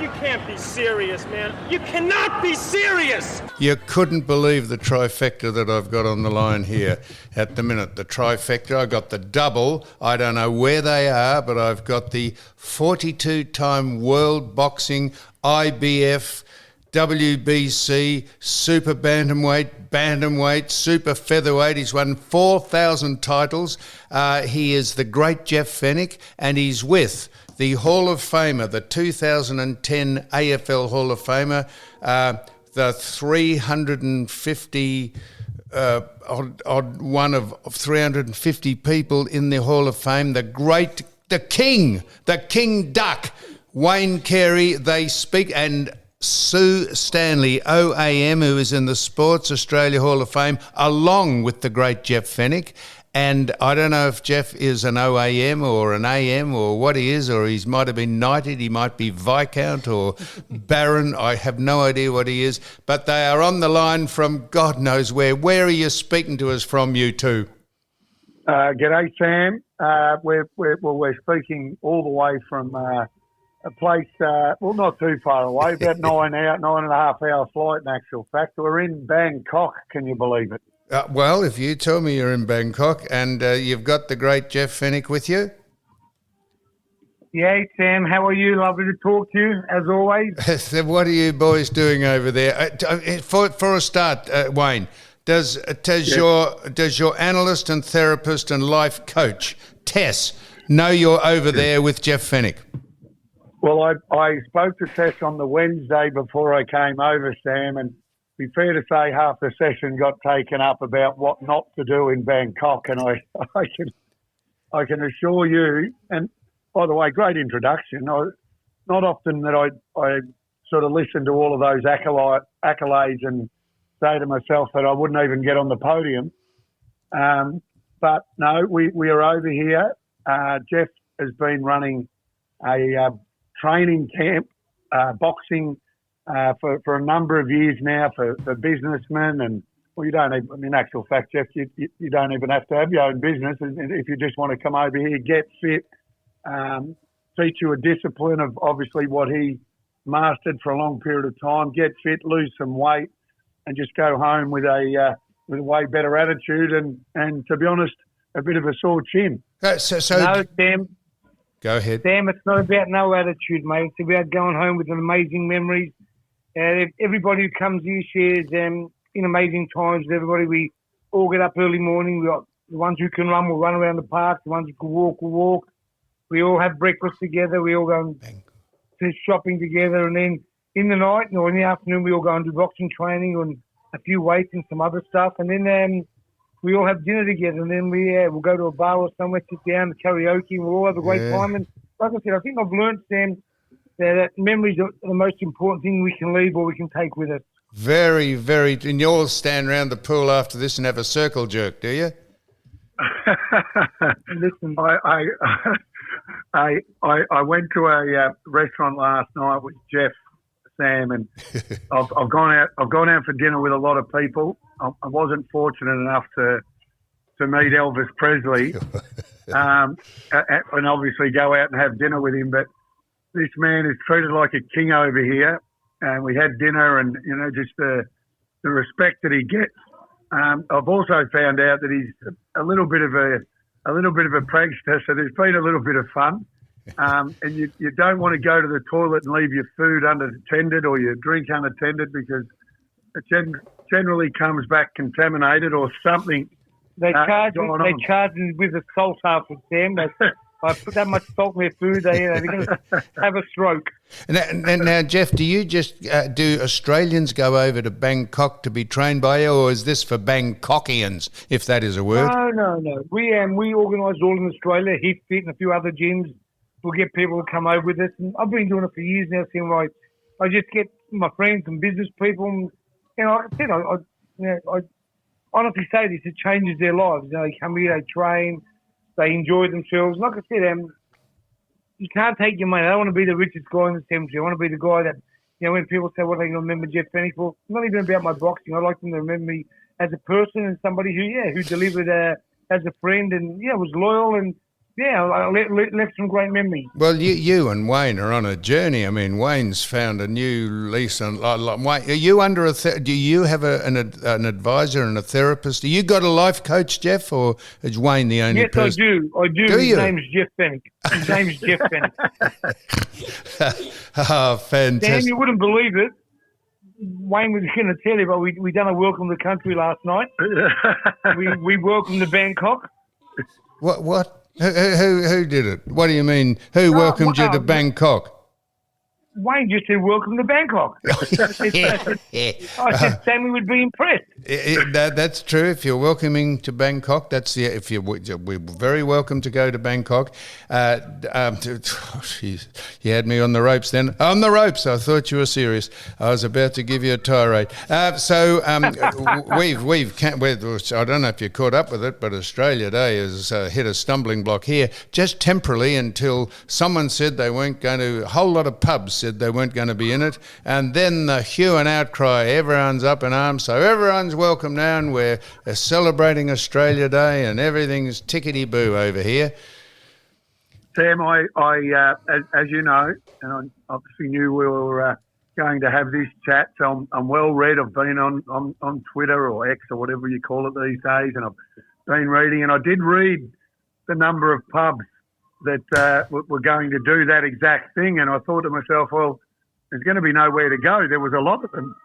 You can't be serious, man. You cannot be serious! You couldn't believe the trifecta that I've got on the line here at the minute. The trifecta, I got the double. I don't know where they are, but I've got the 42-time World Boxing IBF WBC, super bantamweight, super featherweight. He's won 4,000 titles. He is the great Jeff Fenech, and he's with the Hall of Famer, the 2010 AFL Hall of Famer, the 350 odd one of 350 people in the Hall of Fame, the King Duck, Wayne Carey. They speak, and Sue Stanley, OAM, who is in the Sports Australia Hall of Fame, along with the great Jeff Fenech. And I don't know if Jeff is an OAM or an AM or what he is, or he might have been knighted, he might be Viscount or Baron. I have no idea what he is. But they are on the line from God knows where. Where are you speaking to us from, you two? G'day, Sam. We're speaking all the way from a place, not too far away, about 9.5 hour flight in actual fact. We're in Bangkok, can you believe it? Well, if you tell me you're in Bangkok and you've got the great Jeff Fenech with you. Yeah, Sam, how are you? Lovely to talk to you, as always. So what are you boys doing over there? For a start, Wayne, does your analyst and therapist and life coach, Tess, know you're over there with Jeff Fenech? Well, I spoke to Tess on the Wednesday before I came over, Sam, and be fair to say half the session got taken up about what not to do in Bangkok, and I can assure you, and by the way, great introduction. Not often that I sort of listen to all of those accolades and say to myself that I wouldn't even get on the podium. But no, we are over here. Jeff has been running a training camp, boxing, for a number of years now for businessmen, and well, you don't even, in actual fact, Jeff, you don't even have to have your own business if you just want to come over here, get fit, teach you a discipline of obviously what he mastered for a long period of time, get fit, lose some weight, and just go home with a way better attitude and to be honest, a bit of a sore chin. No, Sam. Go ahead. Sam, it's not about no attitude, mate. It's about going home with an amazing memories. Everybody who comes here shares in amazing times with everybody. We all get up early morning. We got the ones who can run will run around the park. The ones who can walk will walk. We all have breakfast together. We all go to shopping together. And then in the night or in the afternoon, we all go and do boxing training and a few weights and some other stuff. And then we all have dinner together. And then we'll go to a bar or somewhere, sit down, karaoke, and we'll all have a great time. And like I said, I think I've learned, Sam, that memories are the most important thing we can leave or we can take with us. Very, very. And you all stand around the pool after this and have a circle jerk, do you? Listen, I went to a restaurant last night with Jeff, Sam, and I've gone out for dinner with a lot of people. I wasn't fortunate enough to meet Elvis Presley, and obviously go out and have dinner with him. But this man is treated like a king over here, and we had dinner, and just the respect that he gets. I've also found out that he's a little bit of a prankster, so there's been a little bit of fun. And you don't want to go to the toilet and leave your food unattended or your drink unattended because it generally comes back contaminated or something. They charge me with the salt after, Sam. I put that much salt in their food, they're going to have a stroke. Now, Jeff, do you just do Australians go over to Bangkok to be trained by you, or is this for Bangkokians, if that is a word? No. We organise all in Australia, Hit Fit and a few other gyms. We'll get people to come over with us. And I've been doing it for years now, Sam. I just get my friends and business people. And, I honestly say this, it changes their lives. They come here, they train, they enjoy themselves. Like I said, you can't take your money. I don't want to be the richest guy in the cemetery. I want to be the guy that, when people say, what are they going to remember Jeff Fenech for? It's not even about my boxing. I like them to remember me as a person and somebody who delivered as a friend and, was loyal and Yeah, left some great memories. Well, you and Wayne are on a journey. I mean, Wayne's found a new lease on. Wayne, are you under do you have an advisor and a therapist? Do you got a life coach, Jeff, or is Wayne the only person? Yes, I do. Do His you? name's Jeff Fennick. His name's Jeff Fennick. Oh, fantastic. Dan, you wouldn't believe it. Wayne was going to tell you, but we done a welcome to country last night. we welcomed to Bangkok. What? Who did it? What do you mean? Who welcomed you to Bangkok? Wayne just said, welcome to Bangkok. I said Sammy would be impressed. That's true. If you're welcoming to Bangkok, we're very welcome to go to Bangkok. Jeez, you had me on the ropes then. On the ropes. I thought you were serious. I was about to give you a tirade. I don't know if you caught up with it, but Australia Day has hit a stumbling block here, just temporarily, until someone said they weren't going to. A whole lot of pubs said they weren't going to be in it, and then the hue and outcry, everyone's up in arms, so everyone's welcome now, and we're celebrating Australia Day, and everything's tickety-boo over here. Sam, I as you know, and I obviously knew we were going to have this chat, so I'm well read. I've been on Twitter or X or whatever you call it these days, and I've been reading, and I did read the number of pubs that were going to do that exact thing, and I thought to myself, well, there's going to be nowhere to go. There was a lot of them.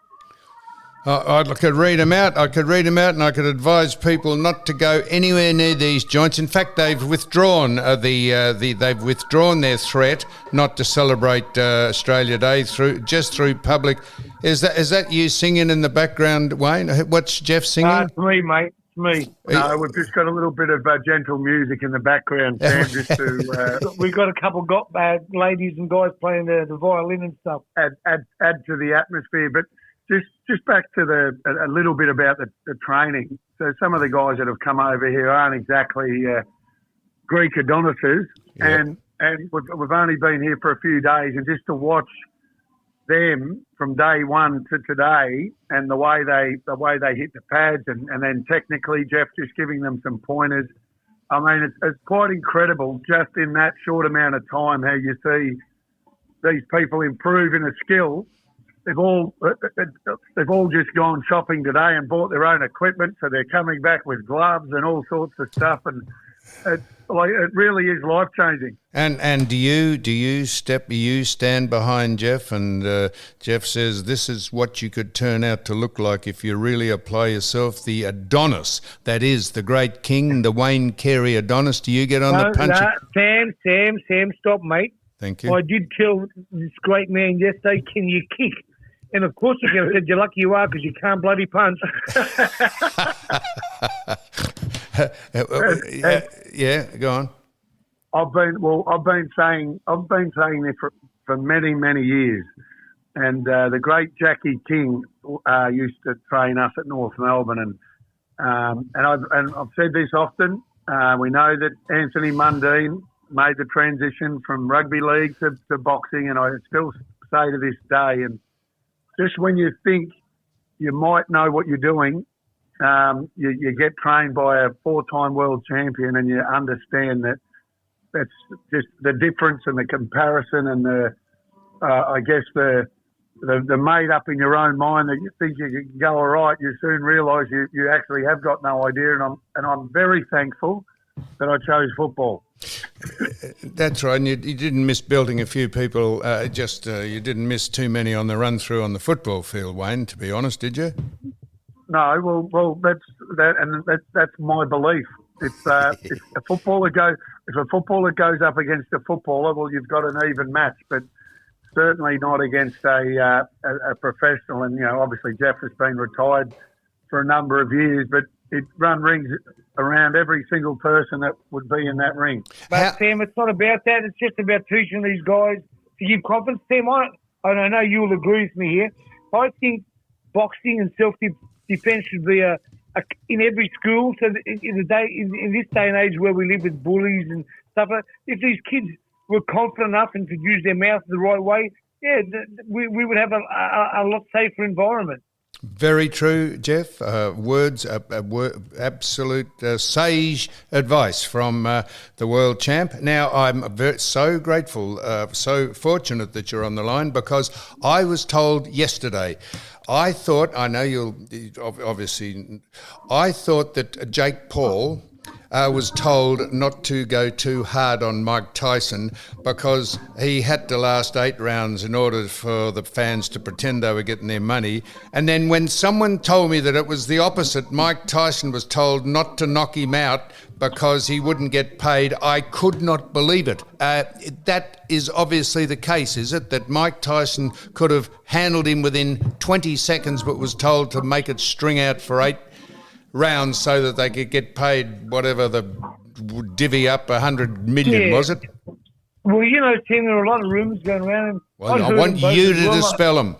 I could read them out. And I could advise people not to go anywhere near these joints. In fact, they've withdrawn they've withdrawn their threat not to celebrate Australia Day through public. Is that you singing in the background, Wayne? What's Jeff singing? It's me, mate. Me. No, we've just got a little bit of gentle music in the background, Sam, just to... We've got a couple of ladies and guys playing the violin and stuff. Add to the atmosphere. But just back to a little bit about the training. So some of the guys that have come over here aren't exactly Greek Adonises, yep. and we've only been here for a few days, and just to watch them from day one to today, and the way they hit the pads, and then technically Jeff just giving them some pointers. I mean, it's quite incredible just in that short amount of time how you see these people improve in a skill. They've all just gone shopping today and bought their own equipment, so they're coming back with gloves and all sorts of stuff, and it really is life changing. And do you stand behind Jeff, and Jeff says this is what you could turn out to look like if you really apply yourself, the Adonis that is the great king, the Wayne Carey Adonis. Do you get on the punch? Sam, stop, mate. Thank you. I did tell this great man yesterday, can you kick? And of course you can. I said, you're lucky you are, because you can't bloody punch. Yeah, go on. I've been saying this for many years, and the great Jackie King used to train us at North Melbourne, and I've said this often. We know that Anthony Mundine made the transition from rugby league to boxing, and I still say to this day, and just when you think you might know what you're doing, you get trained by a 4-time world champion, and you understand that that's just the difference and the comparison and the made up in your own mind that you think you can go all right. You soon realise you actually have got no idea, and I'm very thankful that I chose football. That's right, and you didn't miss building a few people. You didn't miss too many on the run through on the football field, Wayne. To be honest, did you? No, well, that's my belief. If a footballer goes up against a footballer, well, you've got an even match, but certainly not against a professional. And obviously Jeff has been retired for a number of years, but it run rings around every single person that would be in that ring. But Sam, it's not about that. It's just about teaching these guys to give confidence. Sam, I know you'll agree with me here. I think boxing and self-defense should be in every school. So in this day and age where we live with bullies and stuff, if these kids were confident enough and could use their mouth the right way, we would have a lot safer environment. Very true, Jeff. Absolute sage advice from the world champ. Now, I'm so grateful, so fortunate that you're on the line, because I was told yesterday, I thought that Jake Paul was told not to go too hard on Mike Tyson because he had to last 8 rounds in order for the fans to pretend they were getting their money. And then when someone told me that it was the opposite, Mike Tyson was told not to knock him out because he wouldn't get paid, I could not believe it. That is obviously the case, is it? That Mike Tyson could have handled him within 20 seconds but was told to make it string out for 8 rounds so that they could get paid whatever the divvy up 100 million, was it? Well, Tim, there are a lot of rumours going around. And well, I want you to dispel them.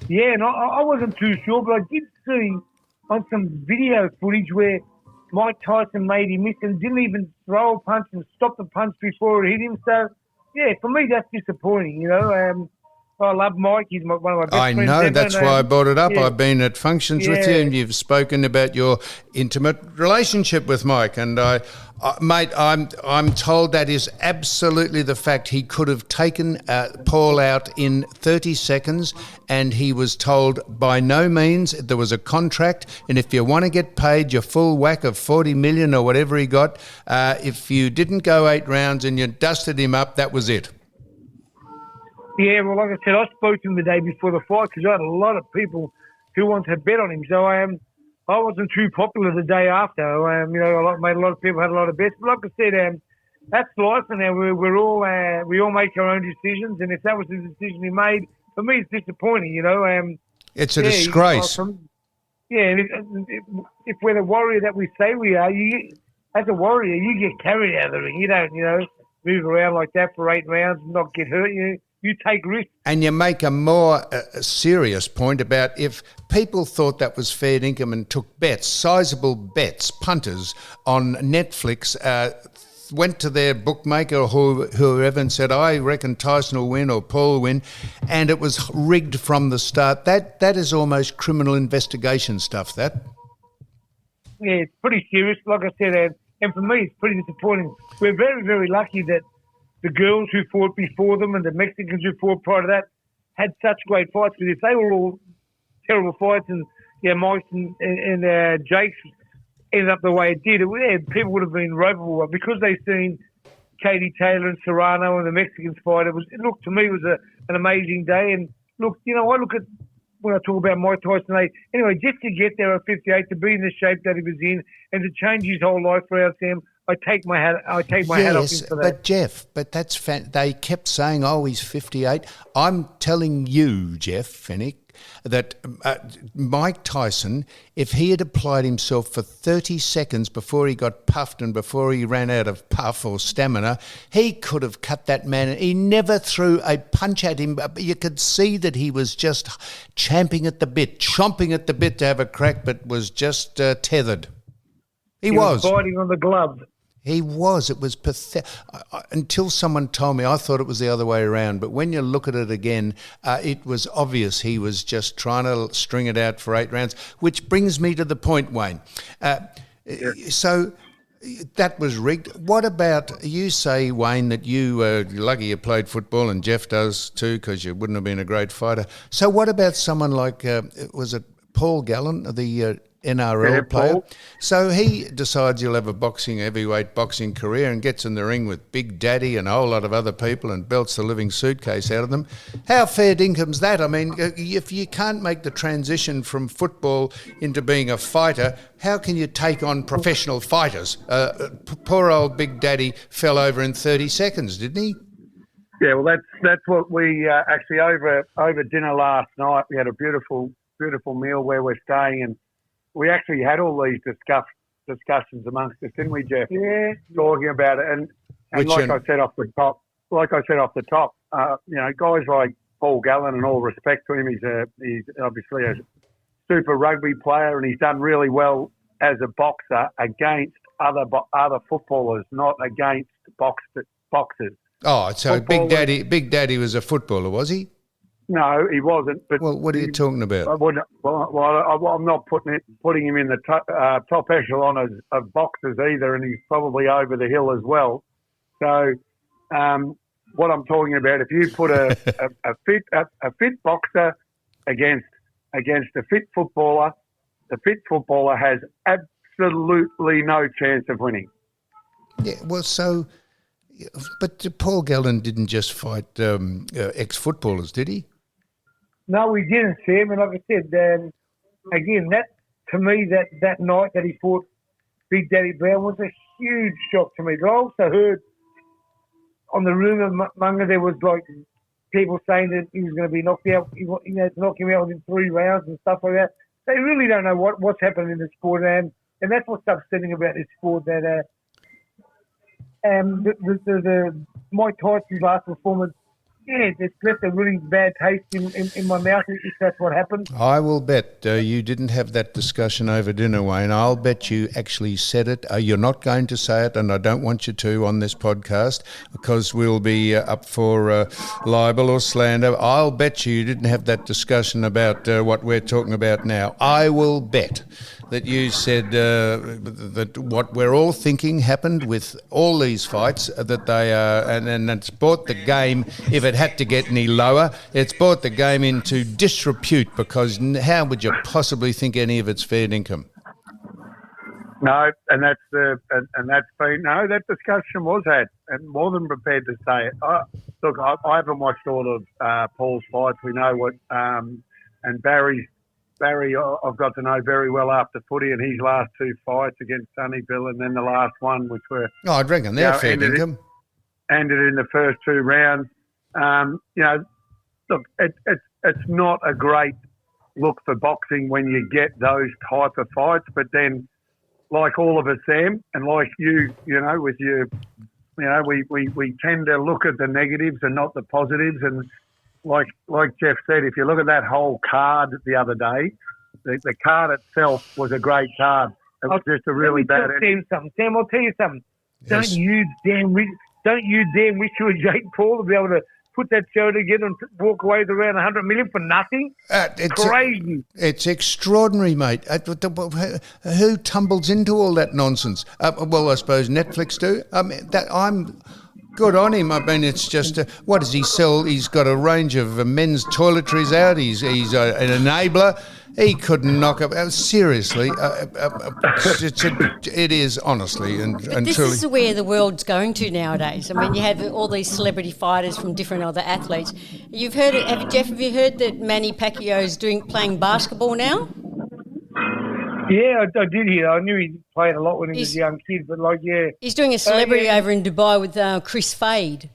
Yeah, and I wasn't too sure, but I did see on some video footage where Mike Tyson made him miss and didn't even throw a punch and stop the punch before it hit him. So, yeah, for me, that's disappointing, I love Mike. He's one of my best friends. I know, that's why I brought it up. Yeah. I've been at functions with you and you've spoken about your intimate relationship with Mike. And mate, I'm told that is absolutely the fact. He could have taken Paul out in 30 seconds and he was told by no means there was a contract, and if you want to get paid your full whack of 40 million or whatever he got, if you didn't go 8 rounds and you dusted him up, that was it. Yeah, well, like I said, I spoke to him the day before the fight because I had a lot of people who wanted to bet on him. So I wasn't too popular the day after. Made a lot of people had a lot of bets. But like I said, that's life, and we all make our own decisions. And if that was the decision he made, for me, it's disappointing. It's a disgrace. And if we're the warrior that we say we are, as a warrior, you get carried out of the ring. You don't, move around like that for 8 rounds and not get hurt. You take risks. And you make a more serious point about if people thought that was fair income and took bets, sizable bets, punters on Netflix, went to their bookmaker or whoever and said, I reckon Tyson will win or Paul will win, and it was rigged from the start. That is almost criminal investigation stuff, that. Yeah, it's pretty serious, like I said, and for me it's pretty disappointing. We're very, very lucky that the girls who fought before them and the Mexicans who fought prior to that had such great fights. Because if they were all terrible fights and Mike and Jake's ended up the way it did, people would have been ropeable. But because they've seen Katie Taylor and Serrano and the Mexicans fight, to me, it was an amazing day. And look, I look at when I talk about Mike Tyson, anyway, just to get there at 58, to be in the shape that he was in, and to change his whole life around Sam, I take my hat off him for that. But Jeff, that's they kept saying, he's 58. I'm telling you, Jeff Fennick, that Mike Tyson, if he had applied himself for 30 seconds before he got puffed and before he ran out of puff or stamina, he could have cut that man. He never threw a punch at him, but you could see that he was just chomping at the bit to have a crack, but was just tethered. He was biting on the glove. He was. It was pathetic. Until someone told me, I thought it was the other way around. But when you look at it again, it was obvious he was just trying to string it out for 8 rounds, which brings me to the point, Wayne. So that was rigged. What about, you say, Wayne, that you're lucky you played football, and Jeff does too, because you wouldn't have been a great fighter. So what about someone like, was it Paul Gallen, the NRL player? Paul. So he decides he'll have a heavyweight boxing career and gets in the ring with Big Daddy and a whole lot of other people and belts the living suitcase out of them. How fair dinkum's that? I mean, if you can't make the transition from football into being a fighter, how can you take on professional fighters? Poor old Big Daddy fell over in 30 seconds, didn't he? Yeah, well, that's what we actually over dinner last night. We had a beautiful meal where we're staying, and we actually had all these discussions amongst us, didn't we, Jeff? Yeah. Talking about it, and I said off the top, guys like Paul Gallen, and all respect to him, he's obviously a super rugby player, and he's done really well as a boxer against other footballers, not against boxers. Oh, so Big Daddy was a footballer, was he? No, he wasn't. But Well, what are you talking I about? wouldn't, I'm not putting him in the top echelon of boxers either, and he's probably over the hill as well. So, what I'm talking about, if you put a fit boxer against a fit footballer, the fit footballer has absolutely no chance of winning. Yeah, well, so, but Paul Gallen didn't just fight ex-footballers, did he? No, we didn't, Sam. And like I said, again, that to me, that night that he fought Big Daddy Brown was a huge shock to me. But I also heard on the rumour monger there was like people saying that he was going to be knocked out, knock him out within 3 rounds and stuff like that. They really don't know what's happening in the sport, and that's what's upsetting about this sport. That the Mike Tyson's last performance, yeah, it's left a really bad taste in my mouth if that's what happened. I will bet you didn't have that discussion over dinner, Wayne. I'll bet you actually said it. You're not going to say it, and I don't want you to on this podcast because we'll be up for libel or slander. I'll bet you didn't have that discussion about what we're talking about now. I will bet that you said that what we're all thinking happened with all these fights, that they are, and it's brought the game, if it had to get any lower, it's brought the game into disrepute, because how would you possibly think any of it's fair income? No, and that's been that discussion was had, and more than prepared to say it. Look, I haven't watched all of Paul's fights. We know what, and Barry, I've got to know very well after footy, and his last 2 fights against Sonny Bill, and then the last one, which were I'd reckon they're fair income. Ended in the first 2 rounds. Look, it's not a great look for boxing when you get those type of fights, but then, like all of us, Sam, and like you, with your, we tend to look at the negatives and not the positives. And like Jeff said, if you look at that whole card the other day, the card itself was a great card. It was just a really bad ending. Sam, I'll tell you something. Yes. Don't you damn wish you were Jake Paul to be able to put that show together and walk away with around 100 million for nothing? It's crazy. It's extraordinary, mate. Who tumbles into all that nonsense? Well, I suppose Netflix do. I'm good on him. I mean, it's just, what does he sell? He's got a range of men's toiletries out. He's an enabler. He couldn't knock up. Seriously, it is honestly and this truly. is where the world's going to nowadays. I mean, you have all these celebrity fighters from different other athletes. You've heard it, have you heard that Manny Pacquiao's playing basketball now? Yeah, I did hear. I knew he played a lot when he was a young kid, but he's doing a celebrity over in Dubai with Chris Fade.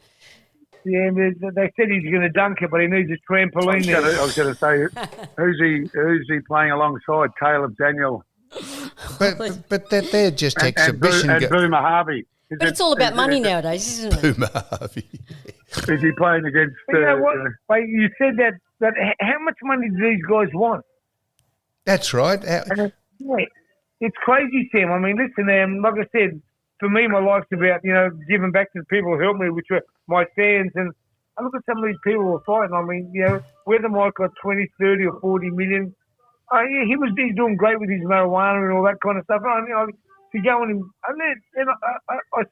Yeah, they said he's going to dunk it, but he needs a trampoline. I was going to say, who's he playing alongside? Caleb Daniel. But they're just exhibition. And Boomer Harvey. But it's all about money nowadays, isn't it? Boomer Harvey. Is he playing against? You know what? Wait, you said that. But how much money do these guys want? That's right. It's crazy, Sam. I mean, listen, like I said, for me, my life's about, giving back to the people who helped me, which were my fans. And I look at some of these people who are fighting. I mean, whether Mike got 20, 30 or 40 million, he's doing great with his marijuana and all that kind of stuff. To go on him, I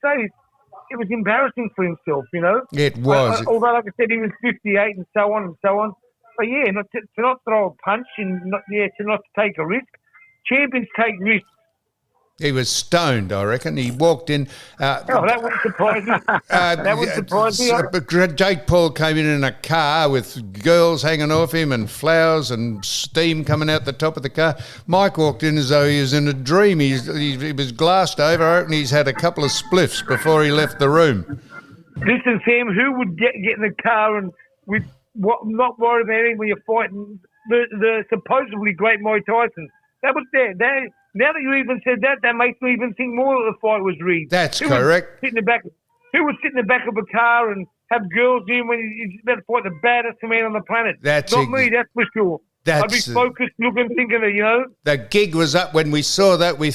say it was embarrassing for himself, It was. Although, like I said, he was 58 and so on and so on. But to not throw a punch and to not take a risk. Champions take risks. He was stoned, I reckon. He walked in. That wouldn't surprise me. That would surprise me. Jake Paul came in a car with girls hanging off him and flowers and steam coming out the top of the car. Mike walked in as though he was in a dream. He was glassed over, and he's had a couple of spliffs before he left the room. Listen, Sam, who would get in the car and not worry about anything when you're fighting the supposedly great Mike Tyson? That was there. Now that you even said that makes me even think more that the fight was rigged. That's correct. Who would sit in the back of a car and have girls in when he's about to fight the baddest man on the planet? Me, that's for sure. I'd be focused, looking, thinking of, The gig was up when we saw that. We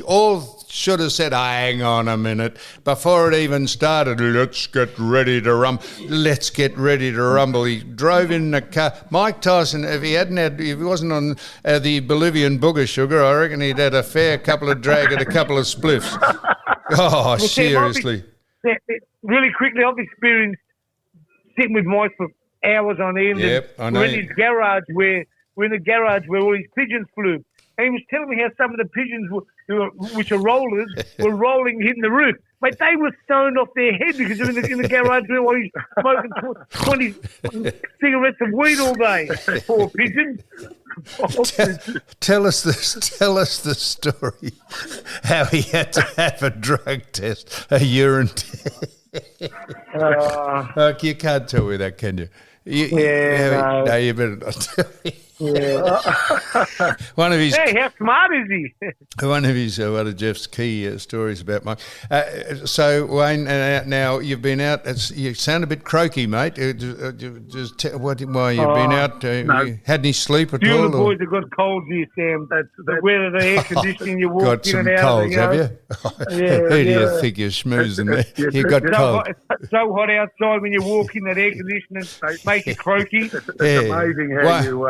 all should have said, "Hang on a minute," before it even started. Let's get ready to rumble. Let's get ready to rumble. He drove in the car. Mike Tyson, if he wasn't on the Bolivian booger sugar, I reckon he'd had a fair couple of drag and a couple of spliffs. Oh, seriously. Really quickly, I've experienced sitting with Mike for hours on end. Yep, I know. We're in his garage we're in the garage where all these pigeons flew. And he was telling me how some of the pigeons, which are rollers, were rolling, hitting the roof. But they were stoned off their head because they're in the garage while he's smoking 20 cigarettes of weed all day. Poor pigeons. Tell us the story. How he had to have a drug test, a urine test. You can't tell me that, can you? No, you better not tell me. Yeah. How smart is he? One of Jeff's key stories about Mike. So Wayne, now you've been out. You sound a bit croaky, mate. Why you've been out? No. You had any sleep at all? The boys have got colds here, Sam. Whether the air conditioning, you walk got in some and out. Colds, have you? Yeah, Who do you think you're schmoozing there? You got cold. It's so hot outside when you walk in that air conditioning, make you croaky. It's amazing how you,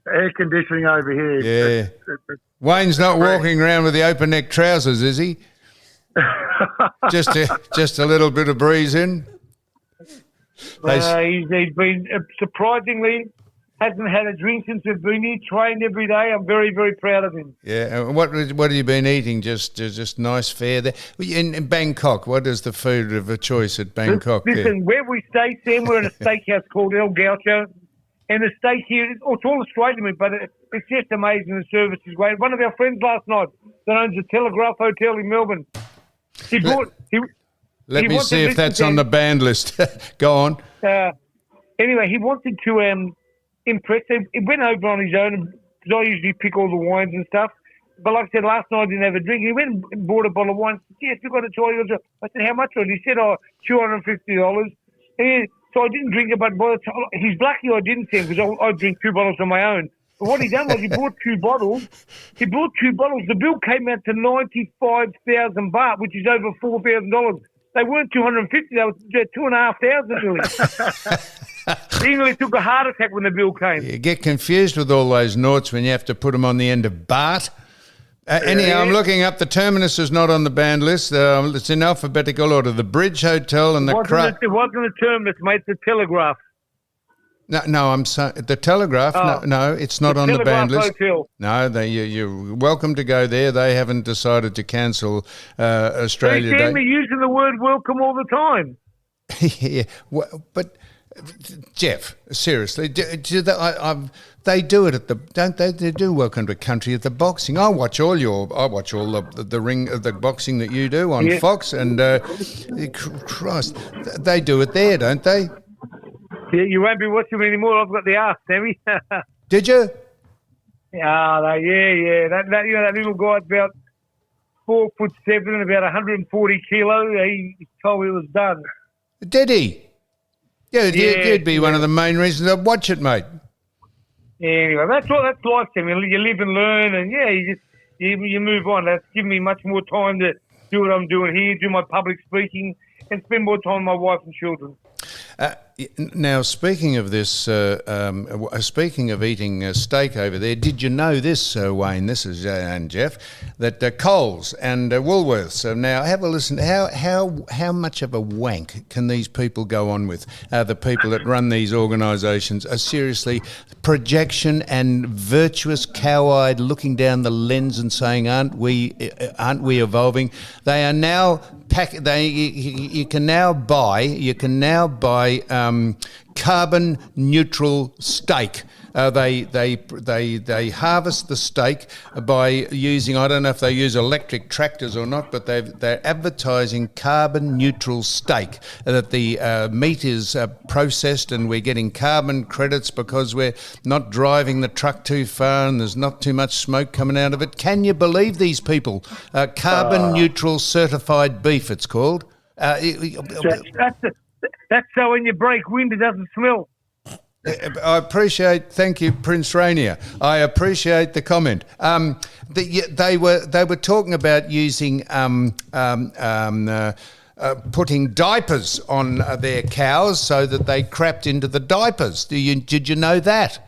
air conditioning over here. Yeah. Wayne's not walking around with the open neck trousers, is he? just a little bit of breeze in. He's been surprisingly hasn't had a drink since we've been here. Trained every day. I'm very, very proud of him. Yeah. What have you been eating? Just nice fare there in Bangkok. What is the food of a choice at Bangkok? Listen, where we stay, Sam, we're in a steakhouse called El Gaucho. And the steak here, it's all Australian meat, but it's just amazing. The service is great. One of our friends last night that owns the Telegraph Hotel in Melbourne, Let me see if that's on the banned list. Go on. Anyway, he wanted to impress. He went over on his own because I usually pick all the wines and stuff. But like I said, last night I didn't have a drink. He went and bought a bottle of wine. Yes, you've got to try it. I said, how much was it? He said, $250. So I didn't drink it, but by the time, he's lucky I didn't, Sam, because I drink 2 bottles on my own. But what he done was he bought 2 bottles. The bill came out to 95,000 baht, which is over $4,000. They weren't 250; they were 2,500 really. He nearly took a heart attack when the bill came. You get confused with all those noughts when you have to put them on the end of baht. Anyhow, I'm looking up. The Terminus is not on the banned list. It's in alphabetical order. The Bridge Hotel and the It wasn't the Terminus, mate. The Telegraph. No, I'm sorry. The Telegraph. No, it's not on the banned list. Hotel. No, you're welcome to go there. They haven't decided to cancel Australia Day. They me using the word welcome all the time. Yeah, but Jeff, seriously, they do it at don't they? They do Welcome to Country at the boxing. I watch all the boxing that you do on Fox, and Christ, they do it there, don't they? Yeah, you won't be watching me anymore. I've got the arse, Sammy. Did you? Yeah. That little guy's about 4'7" and about 140 kilos. He told me it was done. Did he? Yeah, you'd be one of the main reasons I'd watch it, mate. Anyway, that's life, Sammy. You live and learn, and you move on. That's given me much more time to do what I'm doing here, do my public speaking, and spend more time with my wife and children. Now, speaking of this, speaking of eating steak over there, did you know this, Wayne? This is and Jeff, that Coles and Woolworths. Now, have a listen. How much of a wank can these people go on with? The people that run these organisations are seriously projection and virtuous cow-eyed, looking down the lens and saying, "Aren't we evolving?" They are now. You can now buy carbon neutral steak. They harvest the steak by using, I don't know if they use electric tractors or not, but they're advertising carbon neutral steak, that the meat is processed and we're getting carbon credits because we're not driving the truck too far and there's not too much smoke coming out of it. Can you believe these people? Carbon neutral certified beef, it's called. That's so when you break wind, it doesn't smell. Thank you, Prince Rainier. I appreciate the comment. They were talking about using putting diapers on their cows so that they crapped into the diapers. Did you know that?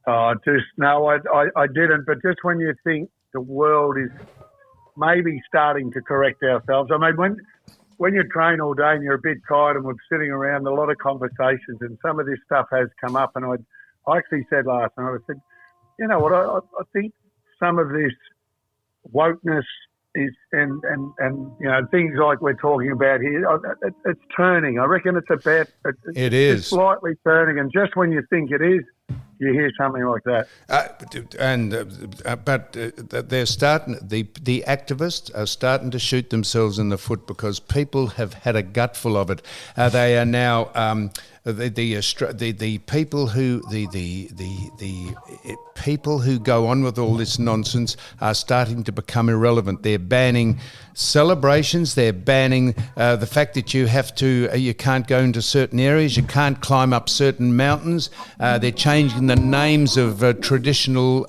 I didn't. But just when you think the world is maybe starting to correct ourselves, I mean, when you train all day and you're a bit tired and we're sitting around, a lot of conversations and some of this stuff has come up. And I actually said last night, I said, you know what, I think some of this wokeness is, and you know, things like we're talking about here, it's turning. I reckon it is. It's slightly turning. And just when you think it is, you hear something like that. But they're starting, the activists are starting to shoot themselves in the foot because people have had a gutful of it. They are now the people who go on with all this nonsense are starting to become irrelevant. They're banning celebrations. They're banning the fact that you can't go into certain areas. You can't climb up certain mountains. They're changing the names of traditional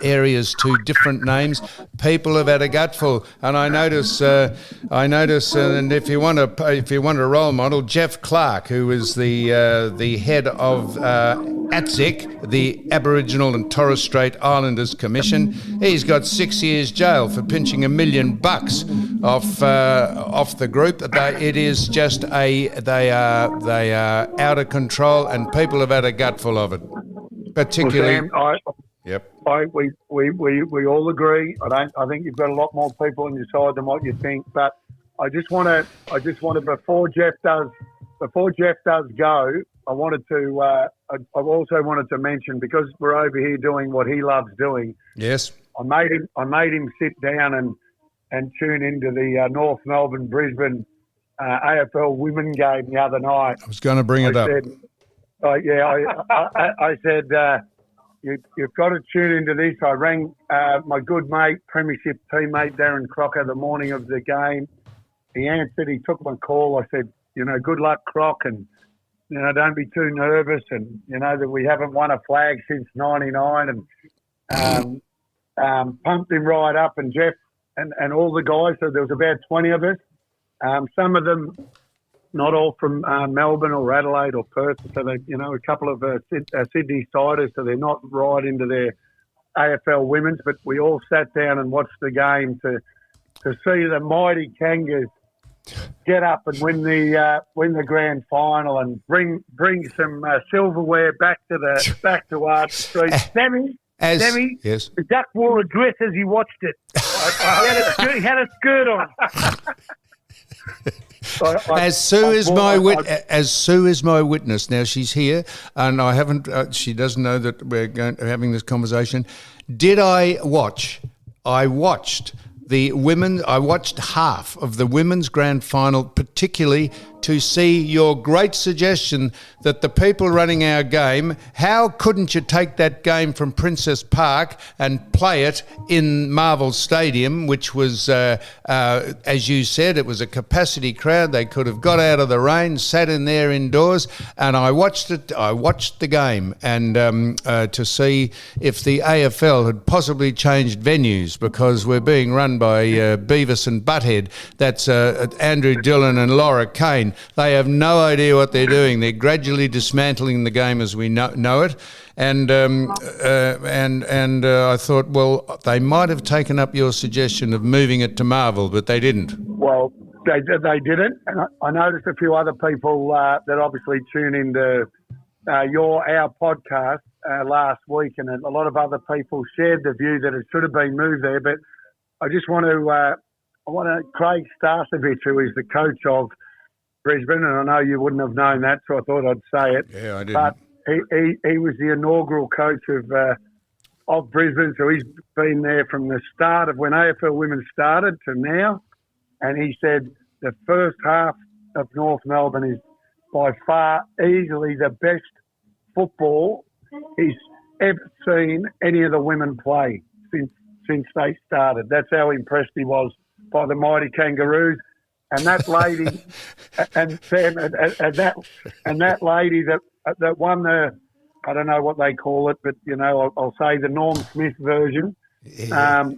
areas to different names. People have had a gutful, and I notice, and if you want a role model, Jeff Clark, who is the head of ATSIC, the Aboriginal and Torres Strait Islanders Commission, he's got 6 years jail for pinching $1 million off the group. It is just they are out of control, and people have had a gutful of it. Particularly, well, Sam, we all agree. I think you've got a lot more people on your side than what you think. But I just want to before Jeff does go, I wanted to. I've also wanted to mention, because we're over here doing what he loves doing. Yes. I made him sit down and tune into the North Melbourne Brisbane AFL women game the other night. I was going to bring it up. I said, you've got to tune into this. I rang my good mate, premiership teammate Darren Crocker the morning of the game. He answered. He took my call. I said, good luck, Croc, and don't be too nervous, and that we haven't won a flag since '99, and pumped him right up. And Jeff and all the guys. So there was about 20 of us. Some of them, not all from Melbourne or Adelaide or Perth. So they, a couple of Sydney siders. So they're not right into their AFL women's. But we all sat down and watched the game to see the mighty Kangas get up and win the grand final and bring some silverware back to Art Street. Sammy, yes. The Duck wore a dress as he watched it. He had a skirt on. As Sue is my witness. Now she's here, and I haven't. She doesn't know that we're having this conversation. Did I watch? I watched the women. I watched half of the women's grand final, particularly to see your great suggestion that the people running our game, how couldn't you take that game from Princess Park and play it in Marvel Stadium, which was, as you said, it was a capacity crowd. They could have got out of the rain, sat in there indoors, and I watched it. I watched the game, and to see if the AFL had possibly changed venues, because we're being run by Beavis and Butthead. That's Andrew Dillon and Laura Kane. They have no idea what they're doing. They're gradually dismantling the game as we know it, and I thought, well, they might have taken up your suggestion of moving it to Marvel, but they didn't. Well, they didn't, and I noticed a few other people that obviously tune into our podcast last week, and a lot of other people shared the view that it should have been moved there. But I just want to Craig Starcevich, who is the coach of Brisbane, and I know you wouldn't have known that, so I thought I'd say it. Yeah, I didn't. But he was the inaugural coach of Brisbane, so he's been there from the start of when AFL Women started to now, and he said the first half of North Melbourne is by far easily the best football he's ever seen any of the women play since they started. That's how impressed he was by the mighty Kangaroos. and that lady, and Sam, and that lady that won the, I don't know what they call it, but I'll say the Norm Smith version. Yeah.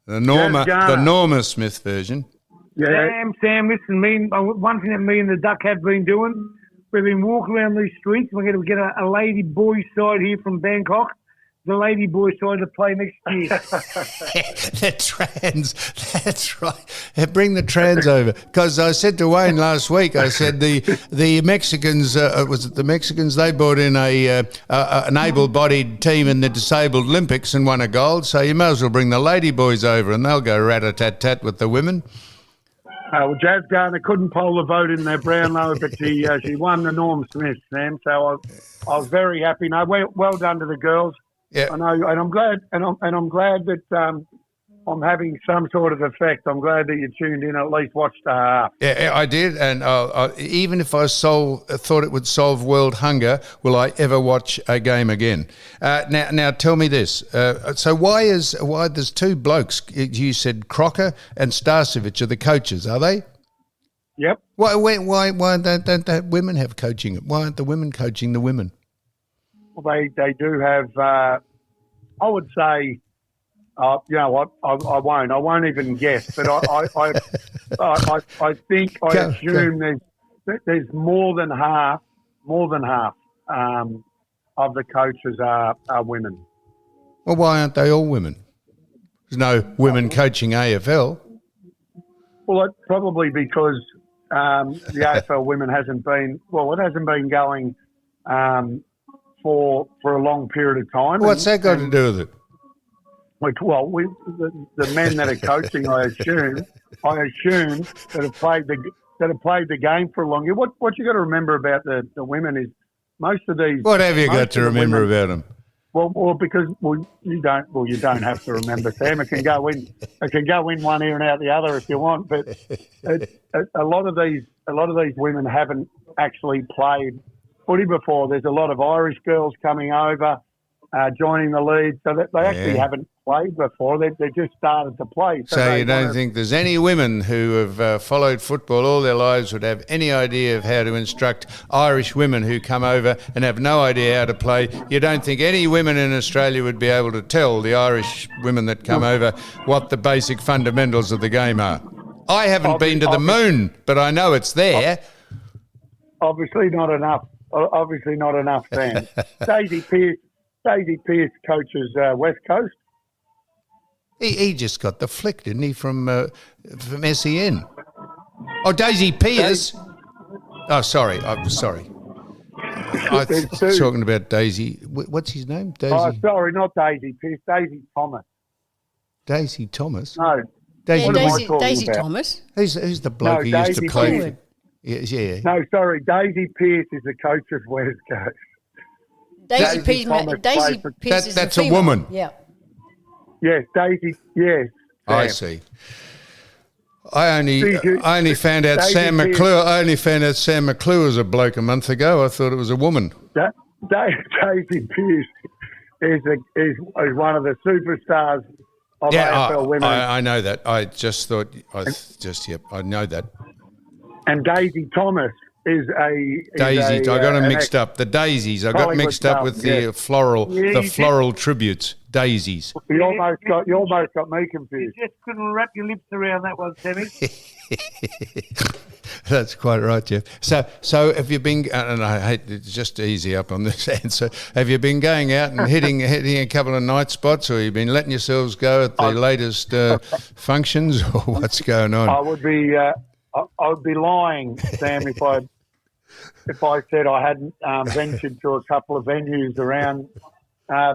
The Norma Smith version. Yeah. Sam, listen, one thing that me and the Duck have been doing, we've been walking around these streets. We're going to get a lady boy side here from Bangkok. The lady boy side to play next year. The trans, that's right. Bring the trans over. Because I said to Wayne last week, I said the Mexicans, was it the Mexicans? They brought in an able-bodied team in the disabled Olympics and won a gold. So you may as well bring the lady boys over and they'll go rat-a-tat-tat with the women. Well, Jazz Garner couldn't poll the vote in the Brownlow, but she won the Norm Smith, Sam. So I was very happy. No, well done to the girls. Yeah. I know, and I'm glad, I'm glad that I'm having some sort of effect. I'm glad that you tuned in, at least watched the half. Yeah, I did, and even if I thought it would solve world hunger, will I ever watch a game again? Now, tell me this. So why there's two blokes? You said Crocker and Starcevic are the coaches, are they? Yep. Why don't women have coaching? Why aren't the women coaching the women? Well, they do have. I would say, you know what? I won't even guess. But I think I assume there's more than half of the coaches are women. Well, why aren't they all women? There's no women coaching AFL. Well, it's probably because the AFL women hasn't been going for a long period of time. What's that got to do with it? Well, the men that are coaching, I assume that have played the game for a long year. What you got to remember about the women is most of these. What have you got to remember about them? Well, because you don't have to remember, Sam. It can go in one ear and out the other if you want. But a lot of these women haven't actually played footy before. There's a lot of Irish girls coming over, joining the league, so that they actually haven't played before. They just started to play. So you don't think there's any women who have followed football all their lives would have any idea of how to instruct Irish women who come over and have no idea how to play? You don't think any women in Australia would be able to tell the Irish women that come over what the basic fundamentals of the game are? I haven't been to the moon, but I know it's there. Obviously not enough. Sam. Daisy Pearce coaches West Coast. He just got the flick, didn't he, from SEN? Oh, Daisy Pearce. Oh, sorry. I'm sorry. I was talking about Daisy. What's his name? Daisy. Oh, sorry, not Daisy Pearce. Daisy Thomas. Daisy Thomas? No. Daisy Thomas. Who's the bloke who used to play? Forward. Yeah. No, sorry. Daisy Pearce is the coach of West Coast. Daisy Pearce is that's a a woman. Yeah. Yes, Daisy. Yes. I see. I only found out Sam McClure. I only found out Sam McClure was a bloke a month ago. I thought it was a woman. Daisy Pearce is one of the superstars of AFL women. I know that. I just thought. I know that. And Daisy Thomas is Daisy. I got them mixed up. The daisies. I got mixed up with the floral tributes. Daisies. You almost got me confused. You just couldn't wrap your lips around that one, Sammy. That's quite right, Jeff. So have you been? And I hate to just easy up on this answer. Have you been going out and hitting a couple of night spots, or have you been letting yourselves go at the latest functions, or what's going on? I would be lying, Sam, if I said I hadn't ventured to a couple of venues around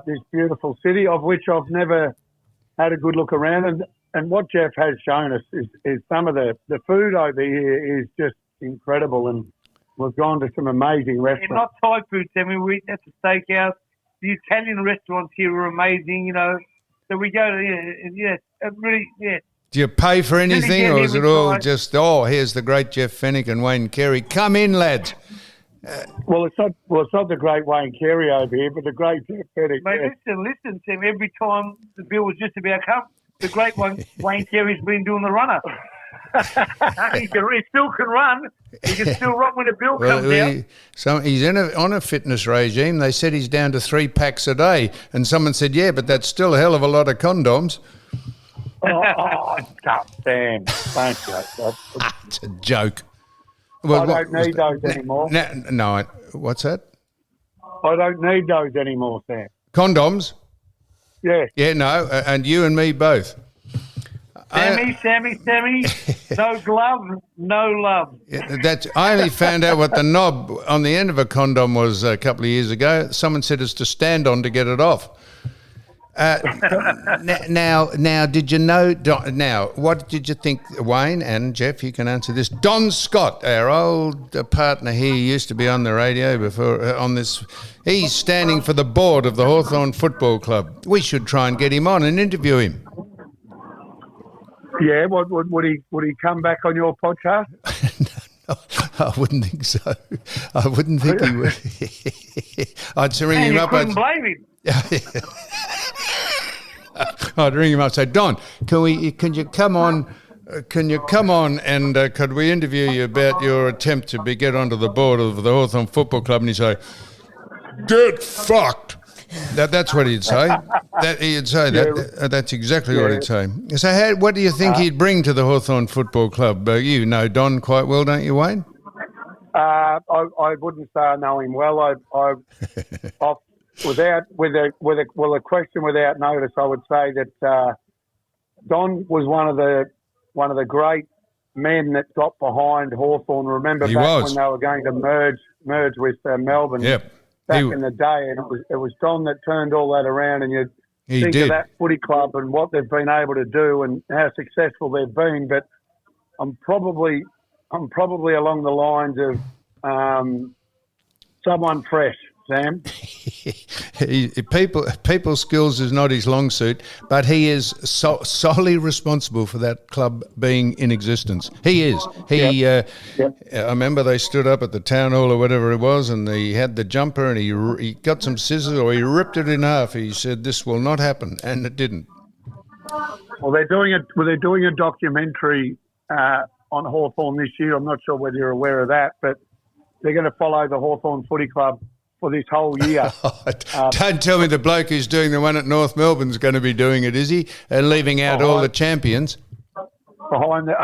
this beautiful city, of which I've never had a good look around. And what Jeff has shown us is some of the food over here is just incredible. And we've gone to some amazing restaurants. Not Thai food, Sammy. We eat at the steakhouse. The Italian restaurants here are amazing, you know. So we go to, really. Do you pay for anything, or is it all just, here's the great Jeff Fennick and Wayne Carey. Come in, lads. Well, it's not the great Wayne Carey over here, but the great Jeff Fennick. Mate, listen, Sam. Every time the bill was just about come, the great one, Wayne Carey's been doing the runner. he still can run. He can still rock when the bill comes out. So he's on a fitness regime. They said he's down to 3 packs a day, and someone said, "Yeah, but that's still a hell of a lot of condoms." Tough, Sam. Don't joke. It's a joke. I don't need those anymore. No, what's that? I don't need those anymore, Sam. Condoms? Yeah. Yeah, no, and you and me both. Sammy. No glove, no love. I only found out what the knob on the end of a condom was a couple of years ago. Someone said it's to stand on to get it off. Now, did you know? Now, what did you think, Wayne and Jeff? You can answer this. Don Scott, our old partner here, used to be on the radio before on this. He's standing for the board of the Hawthorn Football Club. We should try and get him on and interview him. Yeah, would he come back on your podcast? No, I wouldn't think so. I wouldn't think he would. I'd ring him up. Couldn't blame him. I'd ring him up and say, Don, can you come on? Can you come on and could we interview you about your attempt to get onto the board of the Hawthorn Football Club? And he'd say, get fucked. That's what he'd say. That's exactly what he'd say. So what do you think he'd bring to the Hawthorn Football Club? You know Don quite well, don't you, Wayne? I wouldn't say I know him well. With a question without notice, I would say that Don was one of the great men that got behind Hawthorn. Remember when they were going to merge with Melbourne back in the day, and it was Don that turned all that around. And you think of that footy club and what they've been able to do and how successful they've been. But I'm probably along the lines of someone fresh. Sam? People's skills is not his long suit, but he is solely responsible for that club being in existence. He is. I remember they stood up at the town hall or whatever it was, and he had the jumper, and he got some scissors, or he ripped it in half. He said, "This will not happen," and it didn't. Well, they're doing a documentary on Hawthorn this year. I'm not sure whether you're aware of that, but they're going to follow the Hawthorn Footy Club for this whole year. Don't tell me the bloke who's doing the one at North Melbourne's going to be doing it, is he? And leaving out all the champions? Behind the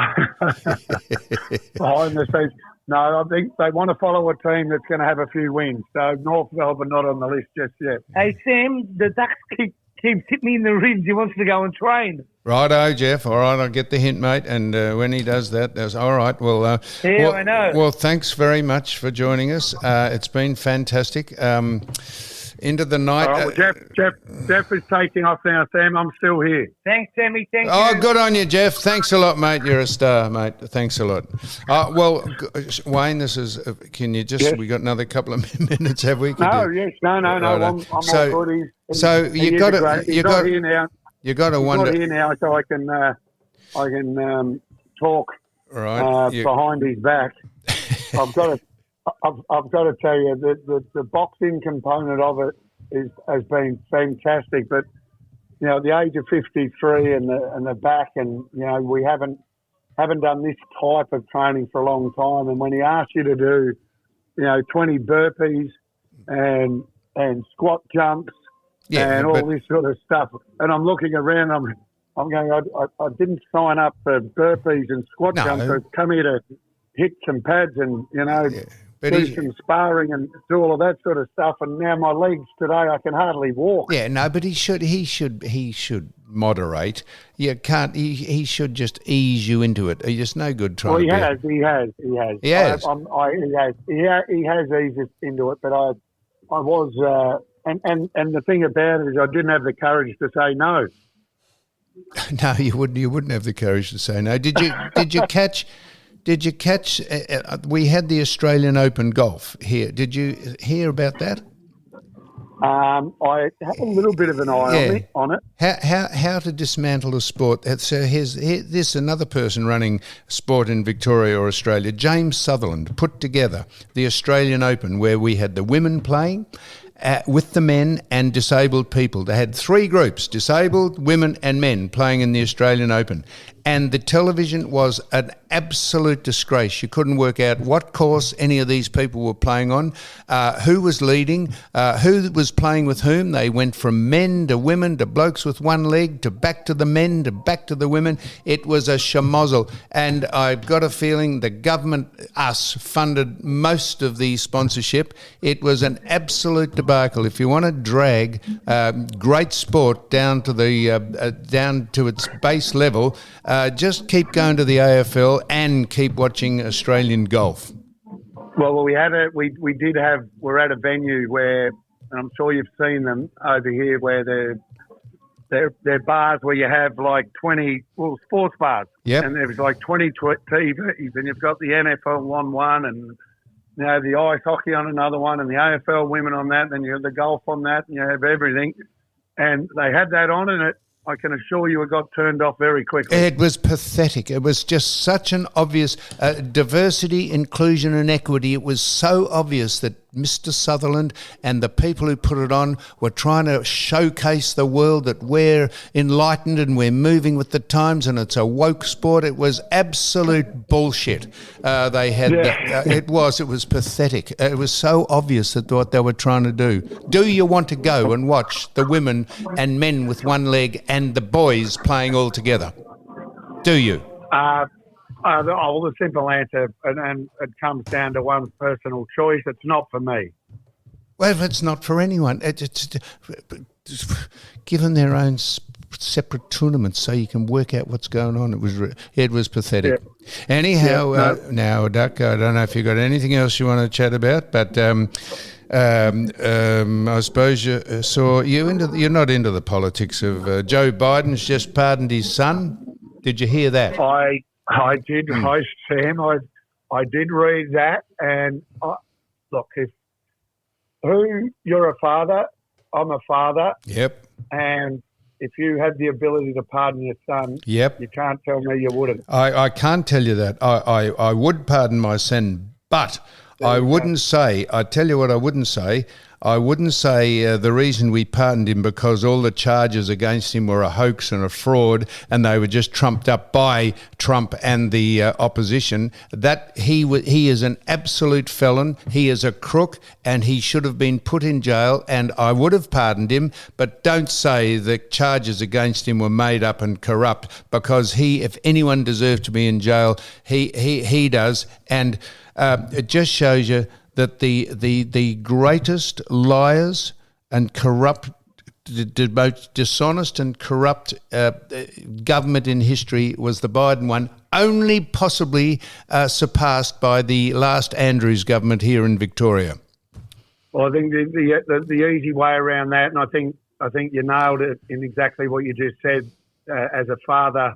scenes. No, I think they want to follow a team that's going to have a few wins. So North Melbourne not on the list just yet. Hey, Sam, the Ducks keep hitting me in the ribs. He wants to go and train. Righto, Jeff. All right, I'll get the hint, mate. And when he does that, that's all right. Well, I know. Well, thanks very much for joining us. It's been fantastic. Into the night. All right, well, Jeff is taking off now, Sam. I'm still here. Thanks, Sammy. Thank you. Oh, good on you, Jeff. Thanks a lot, mate. You're a star, mate. Thanks a lot. Wayne, this is. Can you just? Yes. We got another couple of minutes, have we? No. I'm all good. You got to. He's not here now. You got to wonder. He's not here now, so I can talk behind his back. I've got to tell you that the boxing component of it has been fantastic. But you know, at the age of 53 and the back, and you know, we haven't done this type of training for a long time. And when he asks you to do, 20 burpees and squat jumps. And all this sort of stuff. And I'm looking around, I'm going, I didn't sign up for burpees and squat jumps. I've come here to hit some pads and, do some sparring and do all of that sort of stuff. And now my legs today, I can hardly walk. Yeah, no, but he should moderate. You can't, he should just ease you into it. He's just no good trying He has. He has eased us into it, but I was... And the thing about it is, I didn't have the courage to say no. No, you wouldn't have the courage to say no. Did you catch? We had the Australian Open golf here. Did you hear about that? I have a little bit of an eye on it. How to dismantle a sport. So here's another person running sport in Victoria or Australia. James Sutherland put together the Australian Open, where we had the women playing with the men and disabled people. They had 3 groups, disabled, women and men, playing in the Australian Open. and the television was an absolute disgrace. You couldn't work out what course any of these people were playing on, who was leading, who was playing with whom. They went from men to women to blokes with one leg to back to the men to back to the women. It was a schmozzle, and I've got a feeling the government, us, funded most of the sponsorship. It was an absolute debacle. If you want to drag great sport down to its base level, just keep going to the AFL and keep watching Australian golf. Well, we're at a venue where, and I'm sure you've seen them over here, where they're bars where you have like 20, sports bars. Yep. And there's like 20 TVs, and you've got the NFL on one, and the ice hockey on another one, and the AFL women on that, and then you have the golf on that, and you have everything. And they had that on, and I can assure you it got turned off very quickly. It was pathetic. It was just such an obvious diversity, inclusion and equity. It was so obvious that Mr. Sutherland and the people who put it on were trying to showcase the world that we're enlightened and we're moving with the times and it's a woke sport. It was absolute bullshit. It was pathetic. It was so obvious that what they were trying to do. Do you want to go and watch the women and men with one leg and the boys playing all together? Do you? The simple answer, and it comes down to one's personal choice. It's not for me. Well, if it's not for anyone, it's give them their own separate tournaments so you can work out what's going on. It was pathetic. Yeah. Anyhow, now, Duck, I don't know if you've got anything else you want to chat about, but I suppose you're not into the politics of Joe Biden's just pardoned his son. Did you hear that? I did, Sam. I did read that, and look, if you're a father, I'm a father. Yep. And if you had the ability to pardon your son, yep, you can't tell me you wouldn't. I can't tell you that. I would pardon my son, but I wouldn't say. I tell you what, I wouldn't say. I wouldn't say the reason we pardoned him because all the charges against him were a hoax and a fraud and they were just trumped up by Trump and the opposition. That he is an absolute felon. He is a crook and he should have been put in jail, and I would have pardoned him, but don't say the charges against him were made up and corrupt, because if anyone deserved to be in jail, he does. And it just shows you that the greatest liars and corrupt, the most dishonest and corrupt government in history was the Biden one, only possibly surpassed by the last Andrews government here in Victoria. Well, I think the easy way around that, and I think you nailed it in exactly what you just said. As a father,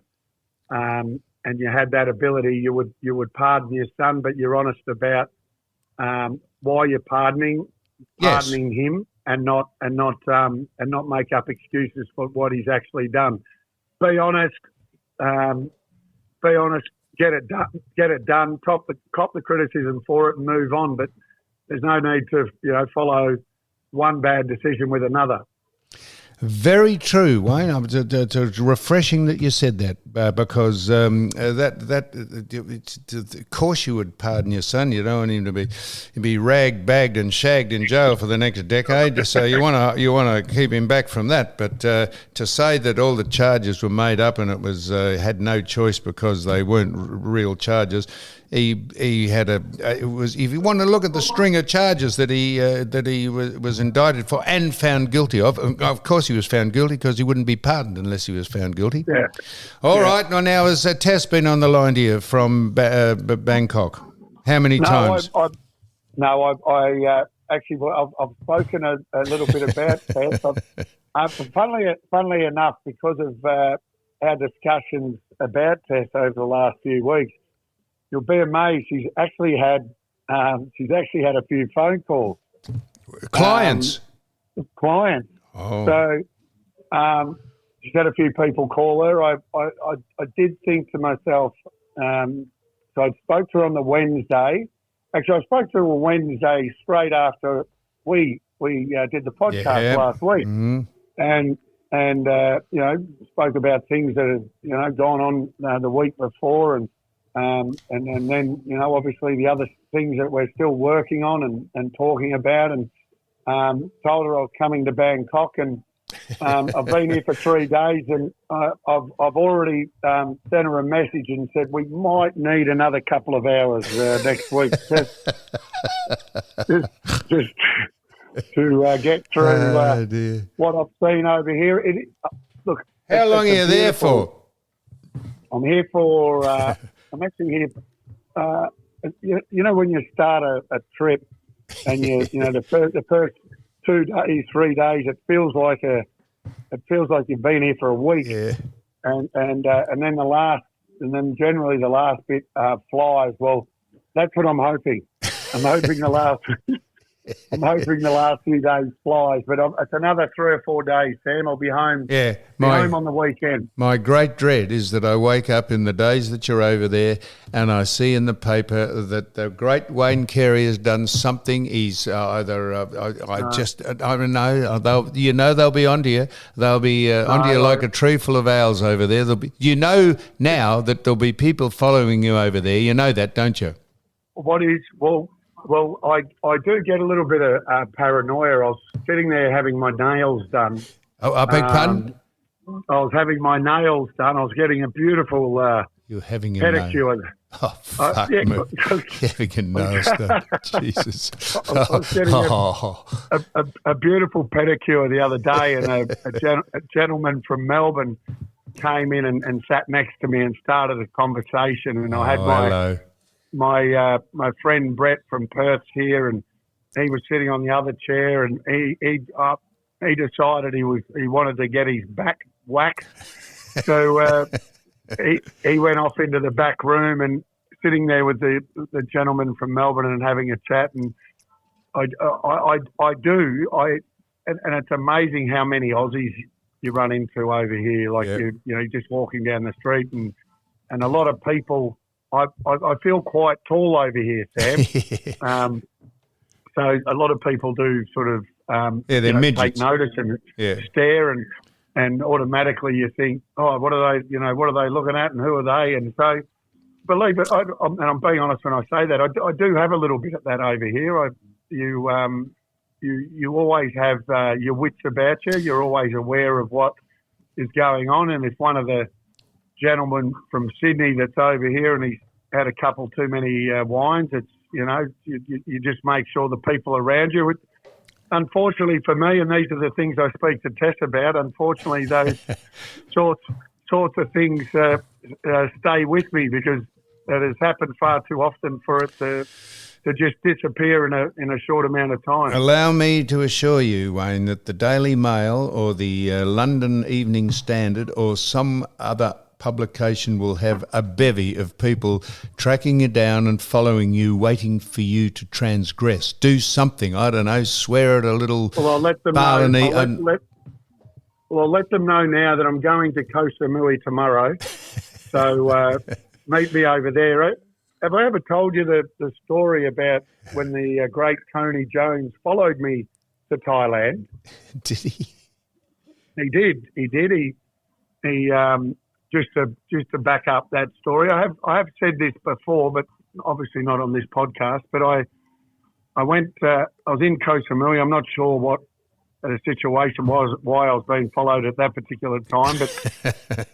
and you had that ability, you would pardon your son, but you're honest about why you're pardoning him, and not make up excuses for what he's actually done. Be honest. Get it done. Cop the criticism for it and move on. But there's no need to follow one bad decision with another. Very true, Wayne. It's refreshing that you said that, because of course you would pardon your son. You don't want him to be ragged, bagged, and shagged in jail for the next decade. So you want to keep him back from that. But to say that all the charges were made up and it was had no choice because they weren't real charges. He had if you want to look at the string of charges that he was indicted for and found guilty of course he was found guilty because he wouldn't be pardoned unless he was found guilty. Yeah. All right. Well, now has Tess been on the line to you from Bangkok? How many times? I've spoken a little bit about Tess. Funnily enough, because of our discussions about Tess over the last few weeks, you'll be amazed. She's actually had a few phone calls. Clients. Clients. Oh. So she's had a few people call her. I did think to myself. So I spoke to her on the Wednesday. Actually, I spoke to her on Wednesday straight after we did the podcast last week. Mm-hmm. And and spoke about things that had gone on the week before, and then obviously the other things that we're still working on and talking about, and told her I was coming to Bangkok, and I've been here for 3 days, and I've already sent her a message and said we might need another couple of hours next week just to get through what I've seen over here. Look, how long are you there for? I'm here for. I'm actually here. When you start a trip and the first 2 days, 3 days, it feels like you've been here for a week. Yeah. And then generally the last bit flies. Well, that's what I'm hoping. I'm hoping the last few days flies, but it's another 3 or 4 days, Sam. I'll be home. Yeah, home on the weekend. My great dread is that I wake up in the days that you're over there and I see in the paper that the great Wayne Carey has done something. He's either I don't know. They'll be onto you. They'll be onto you like a tree full of owls over there. Now that there'll be people following you over there. You know that, don't you? Well, I do get a little bit of paranoia. I was sitting there having my nails done. Oh, I beg pardon? I was having my nails done. I was getting a beautiful You're having a pedicure. Oh, fuck me. Having a nails done. Jesus. I was getting a beautiful pedicure the other day, and a gentleman from Melbourne came in and sat next to me and started a conversation, and I had my friend Brett from Perth's here, and he was sitting on the other chair, and he decided he wanted to get his back waxed, so he went off into the back room and sitting there with the gentleman from Melbourne and having a chat, and and it's amazing how many Aussies you run into over here, like you're just walking down the street, and a lot of people. I feel quite tall over here, Sam. So a lot of people do sort of take notice and stare, and automatically you think, oh, what are they looking at, and who are they? And so, believe it, and I'm being honest when I say that, I do have a little bit of that over here. You always have your wits about you. You're always aware of what is going on, and if one of the gentleman from Sydney that's over here and he's had a couple too many wines, it's you just make sure the people around you. Unfortunately for me, and these are the things I speak to Tess about, unfortunately those sorts of things stay with me, because it has happened far too often for it to just disappear in a short amount of time. Allow me to assure you, Wayne, that the Daily Mail or the London Evening Standard or some other publication will have a bevy of people tracking you down and following you, waiting for you to transgress. Do something. I don't know, swear at a little I'll let them know. I'll let them know now that I'm going to Koh Samui tomorrow. So meet me over there. Have I ever told you the story about when the great Tony Jones followed me to Thailand? Did he? He did. He just to back up that story. I have said this before, but obviously not on this podcast. But I went. I was in Koh Samui. I'm not sure what the situation was, why I was being followed at that particular time, but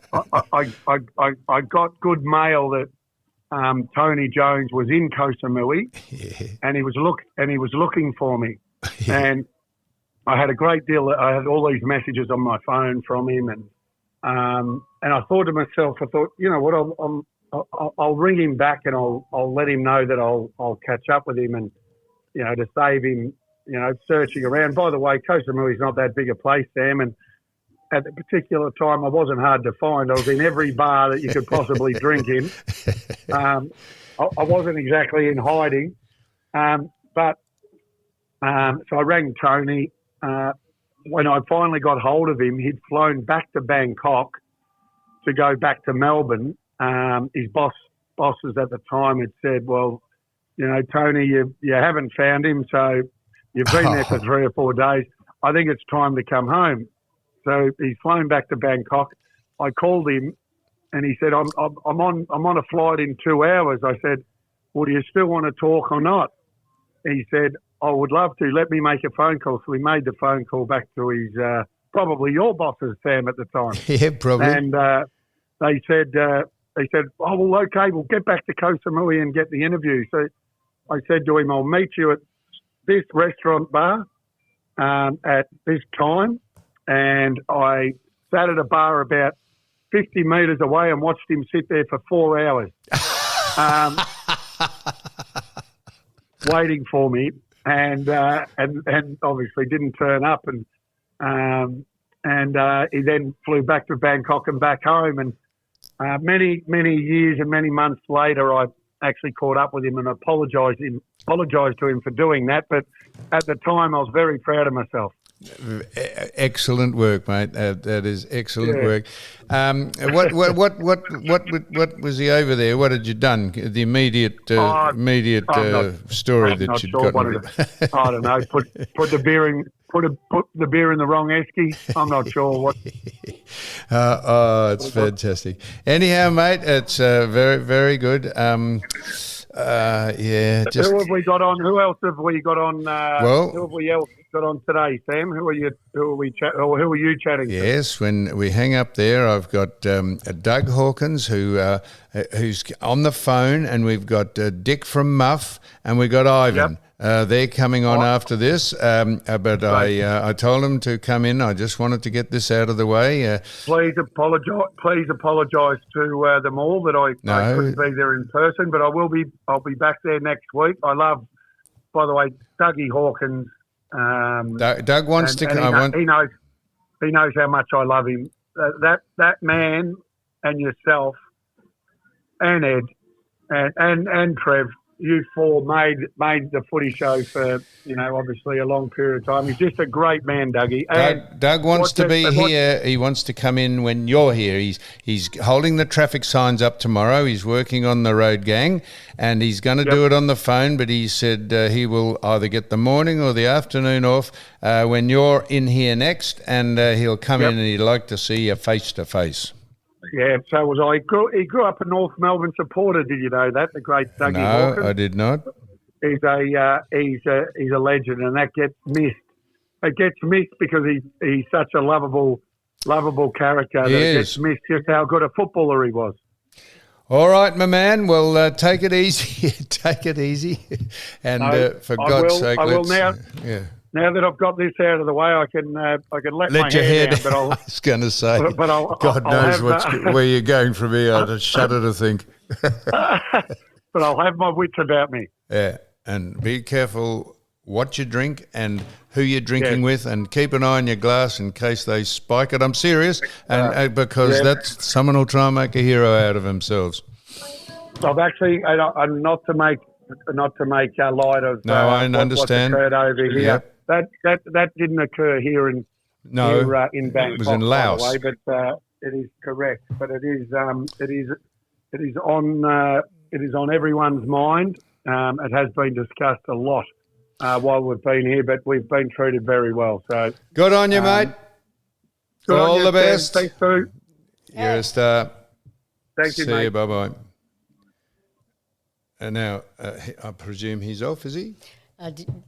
I got good mail that Tony Jones was in Koh Samui, and he was looking for me, and I had a great deal. I had all these messages on my phone from him, and I thought to myself, you know what, I'll ring him back, and I'll let him know that I'll catch up with him, and to save him, searching around. By the way, Koh Samui is not that big a place, Sam, and at the particular time, I wasn't hard to find. I was in every bar that you could possibly drink in. I wasn't exactly in hiding, but so I rang Tony. When I finally got hold of him, he'd flown back to Bangkok to go back to Melbourne. His bosses at the time had said, well, Tony, you haven't found him, so you've been there for 3 or 4 days. I think it's time to come home. So he's flown back to Bangkok. I called him, and he said, I'm on a flight in 2 hours. I said, well, do you still want to talk or not? He said, I would love to. Let me make a phone call. So we made the phone call back to his, probably your bosses, Sam, at the time. Yeah, probably. And they said, oh, well, okay, we'll get back to Koh Samui and get the interview. So I said to him, I'll meet you at this restaurant bar at this time. And I sat at a bar about 50 metres away and watched him sit there for 4 hours waiting for me. And obviously didn't turn up. And he then flew back to Bangkok and back home. And many years and many months later, I actually caught up with him and apologised to him for doing that. But at the time, I was very proud of myself. Excellent work, mate. That is excellent work. What was he over there? What had you done? The immediate story that you'd sure gotten. I don't know. Put the beer in. Put the beer in the wrong esky. I'm not sure what. It's fantastic. Anyhow, mate, it's very, very good. Who have we got on? Who else have we got on? Who have we else got on today, Sam? Who are you chatting to? Yes, when we hang up there, I've got Doug Hawkins, who's on the phone, and we've got Dick from Muff, and we've got Ivan. Yep. They're coming on after this, but I told them to come in. I just wanted to get this out of the way. Please apologise to them all that I couldn't be there in person, but I'll be back there next week. I love, by the way, Dougie Hawkins. Doug wants to come. He knows how much I love him. That man and yourself and Ed and Trev. You four made the footy show for, obviously a long period of time. He's just a great man, Dougie. Doug wants to be here. He wants to come in when you're here. He's holding the traffic signs up tomorrow. He's working on the road gang, and he's going to do it on the phone, but he said he will either get the morning or the afternoon off when you're in here next, and he'll come in, and he'd like to see you face to face. Yeah, so was I. He grew up a North Melbourne supporter. Did you know that? The great Dougie Hawkins. No, I did not. He's a legend, and that gets missed. It gets missed because he's such a lovable character. It gets missed just how good a footballer he was. All right, my man. Well, take it easy. Take it easy, and for God's sake, I will now. Yeah. Now that I've got this out of the way, I can let my your hair down. But I was going to say, God knows have, where you're going from here. I just shudder to think. But I'll have my wits about me. Yeah, and be careful what you drink and who you're drinking with, and keep an eye on your glass in case they spike it. I'm serious, and because that's someone will try and make a hero out of themselves. I've actually, not to make light of. No, I understand. What's occurred over here. Yep. That didn't occur here in Bangkok. It was in Laos. By the way, but it is correct. But it is on everyone's mind. It has been discussed a lot while we've been here, but we've been treated very well. So good on you, mate. All the best. Thanks, Sue. You're a star. Thank you, mate. See you. Bye bye. And now I presume he's off. Is he?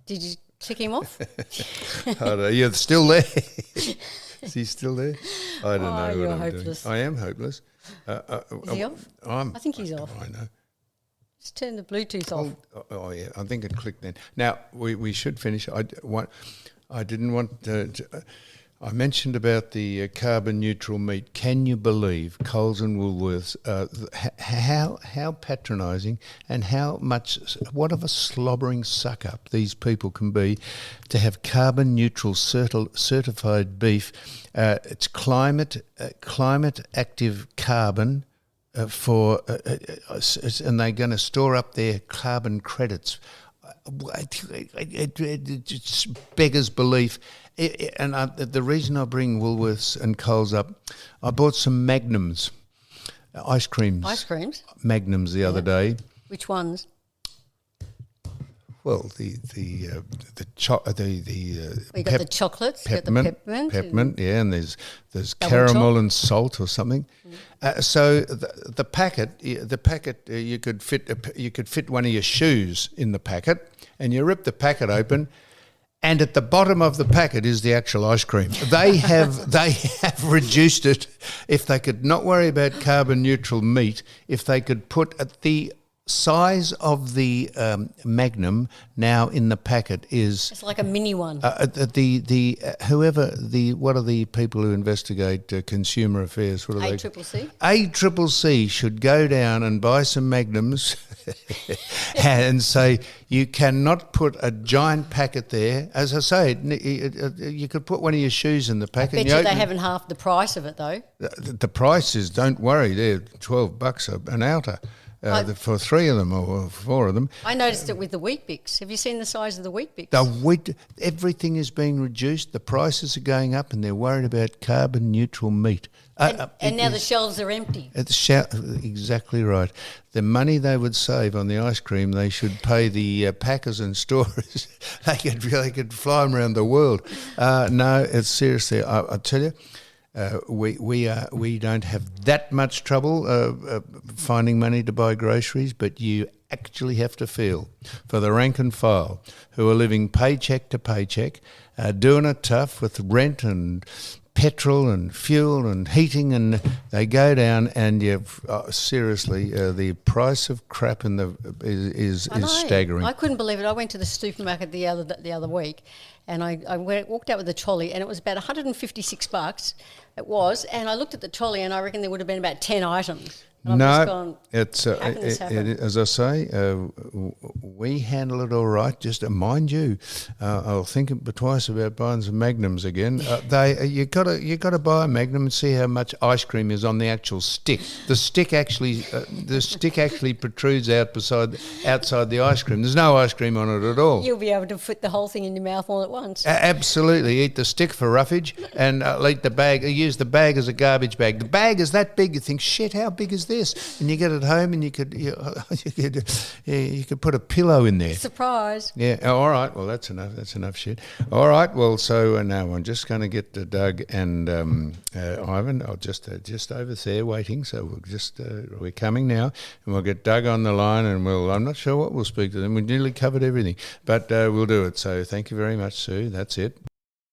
Did you click him off? I don't know. You're still there. Is he still there? I don't know. You're what I'm hopeless. doing. I am hopeless. Is he off? I think he's off. I know. Just turn the Bluetooth off. Oh yeah, I think it clicked then. Now we should finish. I didn't want to. I mentioned about the carbon neutral meat. Can you believe Coles and Woolworths? How patronising and what of a slobbering suck up these people can be to have carbon neutral certified beef. It's climate active carbon. And they're going to store up their carbon credits. It just beggars belief. The reason I bring Woolworths and Coles up, I bought some Magnums, ice creams. Ice creams? Magnums the other day. Which ones? well, We got the chocolates, you got the peppermint, yeah, and there's Double caramel choc. and salt or something. So the packet, you could fit one of your shoes in the packet, and you rip the packet open. And at the bottom of the packet is the actual ice cream. They have reduced it. If they could not worry about carbon neutral meat, if they could put at the size of the Magnum now in the packet is It's like a mini one. what are the people who investigate consumer affairs? What are they? ACCC. ACCC should go down and buy some Magnums and say you cannot put a giant packet there. As I say, you could put one of your shoes in the packet. I bet you they haven't half the price of it though. The price is, don't worry, they're $12 an outer. For 3 of them or 4 of them. I noticed it with the Wheat Bix. Have you seen the size of the Wheat Bix? Everything is being reduced. The prices are going up, and they're worried about carbon neutral meat. And now the shelves are empty. Exactly right. The money they would save on the ice cream, they should pay the packers and storers. They could fly them around the world. No, it's seriously. I tell you. We don't have that much trouble finding money to buy groceries, but you actually have to feel for the rank and file who are living paycheck to paycheck, doing it tough with rent and petrol and fuel and heating, and they go down and seriously, the price of crap is staggering. I couldn't believe it. I went to the supermarket the other week, and I walked out with a trolley, and it was about $156. It was, and I looked at the trolley, and I reckon there would have been about 10 items. And I've just gone, how can this happen? As I say, we handle it all right. Just mind you, I'll think twice about buying some Magnums again. You got to buy a Magnum and see how much ice cream is on the actual stick. The stick actually protrudes outside the ice cream. There's no ice cream on it at all. You'll be able to fit the whole thing in your mouth all at once. Absolutely, eat the stick for roughage, and eat the bag. Use the bag as a garbage bag. The bag is that big. You think, shit, how big is this? And you get it home, and you could put a pillow in there. Surprise! Yeah. All right. Well, that's enough. That's enough shit. All right. Well, so now I'm just going to get Doug and Ivan. I'll just over there waiting. So we're coming now, and we'll get Doug on the line, and I'm not sure what we'll speak to them. We nearly covered everything, but we'll do it. So thank you very much, Sue. That's it.